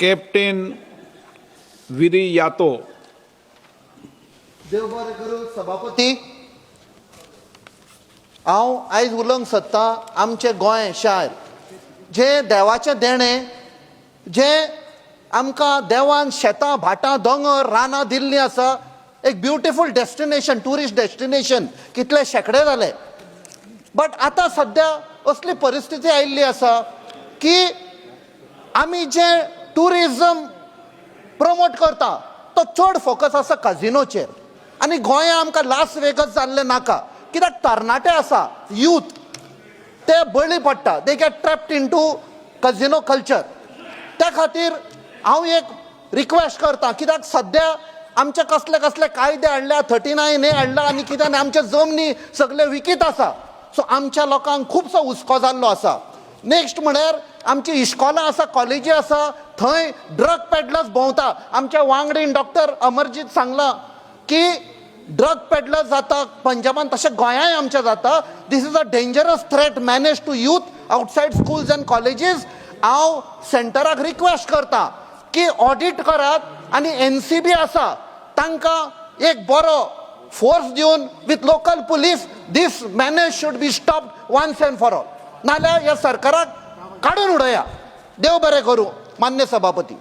Captain विरी यातो. देव बरें करूं सभापती. हांव आयज उलोवंक सोदतां आमचे गोंय शार जे देवाचें देणें, जे आमकां देवान शेतां भाटां दोंगर रानां दिल्लीं आसा. एक ब्युटिफूल डेस्टिनेशन, टुरिस्ट डेस्टिनेशन कितले शेकडे जाले. बट आतां सद्या असली परिस्थिती आयिल्ली आसा की आमी जे टुरिजम प्रमोट करता तो चड फोकस आसा काजिनोचेर. आनी गोंया आमकां लास वेगस जाल्लें नाका, कित्याक तरणाटे आसा, यूथ ते बळी पडटा, they get trapped into casino culture. त्या खातीर हांव एक रिक्वेस्ट करतां, कित्याक सद्या आमचे कसले कसले कायदे हाडल्या, 39A हाडला आनी कितें आमचे जमनी सगळे विकीत आसा. सो आमच्या लोकांक खुबसो हुस्को जाल्लो आसा. नेक्स्ट म्हळ्यार आमची इश्कॉलां आसा, कॉलेजी आसा, थंय ड्रग पेडलर्स भोंवता. आमच्या वांगडीन डॉक्टर अमरजीत सांगलां की ड्रग पेडलर्स जाता पंजाबान, तशें गोंयांय आमच्या जाता. This is a dangerous threat menace to youth outside schools and colleges. हांव सेंटराक रिक्वेस्ट करतां की ऑडिट करात आनी NCB आसा तांकां एक बरो फोर्स दिवन with local police this menace should be stopped once and for all. नाल्यार ह्या सरकाराक काडून उडया. देव बरें करूं मान्य सभापती.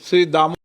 श्री दामो